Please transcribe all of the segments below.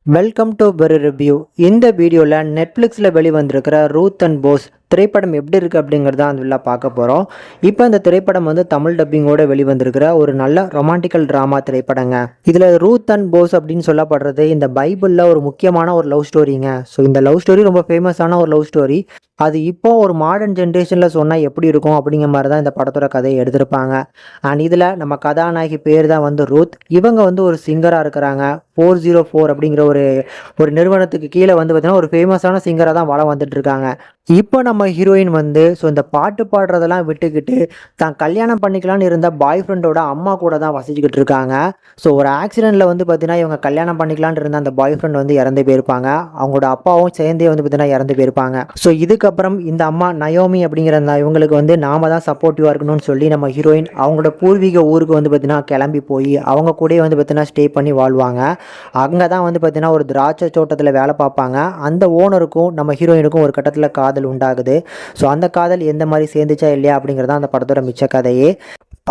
Welcome to பெரு review. இந்த வீடியோவில் நெட்ஃப்ளிக்ஸில் வெளிவந்திருக்கிற ரூத் அண்ட் போஸ் திரைப்படம் எப்படி இருக்குது அப்படிங்கிறத அந்த பார்க்க போகிறோம். இப்போ இந்த திரைப்படம் தமிழ் டப்பிங்கோடு வெளிவந்திருக்கிற ஒரு நல்ல ரொமான்டிக்கல் ட்ராமா திரைப்படங்க. இதில் ரூத் அண்ட் போஸ் அப்படின்னு சொல்லப்படுறது இந்த பைபிளில் ஒரு முக்கியமான ஒரு லவ் ஸ்டோரிங்க. ஸோ இந்த லவ் ஸ்டோரி ரொம்ப ஃபேமஸான ஒரு லவ் ஸ்டோரி. அது இப்போ ஒரு மாடர்ன் ஜென்ரேஷனில் சொன்னால் எப்படி இருக்கும் அப்படிங்கிற மாதிரி தான் இந்த படத்தோட கதையை எடுத்திருப்பாங்க. அண்ட் இதில் நம்ம கதாநாயகி பேர் தான் ரூத். இவங்க ஒரு சிங்கராக இருக்கிறாங்க. 404 அப்படிங்கிற ஒரு ஒரு நிறுவனத்துக்கு கீழே பார்த்தீங்கன்னா ஒரு ஃபேமஸான சிங்கராக தான் வளம் வந்துட்டு இருக்காங்க. இப்போ நம்ம ஹீரோயின் ஸோ இந்த பாட்டு பாடுறதெல்லாம் விட்டுக்கிட்டு தான் கல்யாணம் பண்ணிக்கலான்னு இருந்த பாய் ஃப்ரெண்டோட அம்மா கூட தான் வசிச்சுக்கிட்டு இருக்காங்க. ஸோ ஒரு ஆக்சிடெண்ட்டில் பார்த்தீங்கன்னா இவங்க கல்யாணம் பண்ணிக்கலான்னு இருந்த அந்த பாய் ஃப்ரெண்ட் இறந்து போயிருப்பாங்க. அவங்களோட அப்பாவும் சேர்ந்தே பார்த்தீங்கன்னா இறந்து போயிருப்பாங்க. ஸோ இதுக்கப்புறம் இந்த அம்மா நயோமி அப்படிங்கிற இவங்களுக்கு நாம தான் சப்போர்ட்டிவாக இருக்கணும்னு சொல்லி நம்ம ஹீரோயின் அவங்களோட பூர்வீக ஊருக்கு பார்த்தீங்கன்னா கிளம்பி போய் அவங்க கூட பார்த்தீங்கன்னா ஸ்டே பண்ணி வாழ்வாங்க. அங்கே தான் பார்த்தீங்கன்னா ஒரு திராட்சை தோட்டத்தில் வேலை பார்ப்பாங்க. அந்த ஓனருக்கும் நம்ம ஹீரோயினுக்கும் ஒரு கட்டத்தில் காதல் உண்டாகுது. ஸோ அந்த காதல் எந்த மாதிரி சேர்ந்துச்சா இல்லையா அப்படிங்கிறதான் அந்த படத்தோட மிச்ச கதையே.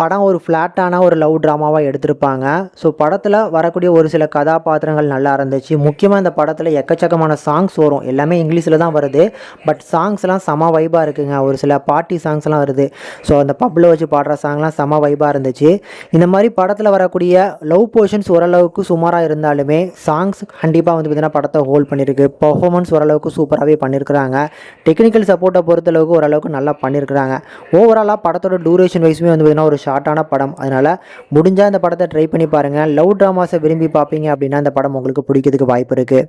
படம் ஒரு ஃப்ளாட்டான ஒரு லவ் ட்ராமாவாக எடுத்திருப்பாங்க. ஸோ படத்தில் வரக்கூடிய ஒரு சில கதாபாத்திரங்கள் நல்லா இருந்துச்சு. முக்கியமாக இந்த படத்தில் எக்கச்சக்கமான சாங்ஸ் வரும். எல்லாமே இங்கிலீஷில் தான் வருது. பட் சாங்ஸ்லாம் செம வைபாக இருக்குங்க. ஒரு சில பார்ட்டி சாங்ஸ்லாம் வருது. ஸோ அந்த பப்பில் வச்சு பாடுற சாங்லாம் செம வைபாக இருந்துச்சு. இந்த மாதிரி படத்தில் வரக்கூடிய லவ் போர்ஷன்ஸ் ஓரளவுக்கு சுமாராக இருந்தாலுமே சாங்ஸ் கண்டிப்பாக பார்த்தீங்கன்னா படத்தை ஹோல்ட் பண்ணியிருக்கு. பர்ஃபார்மன்ஸ் ஓரளவுக்கு சூப்பராகவே பண்ணியிருக்கிறாங்க. டெக்னிக்கல் சப்போர்ட்டை பொறுத்தளவுக்கு ஓரளவுக்கு நல்லா பண்ணியிருக்கிறாங்க. ஓவராலாக படத்தோட டூரேஷன் வைஸுமே பார்த்தீங்கன்னா ஒரு ஷார்ட்டான படம். அதனால் முடிஞ்சால் இந்த படத்தை ட்ரை பண்ணி பாருங்கள். லவ் ட்ராமாஸை விரும்பி பார்ப்பீங்க அப்படின்னா இந்த படம் உங்களுக்கு பிடிக்கிறதுக்கு வாய்ப்பு இருக்குது.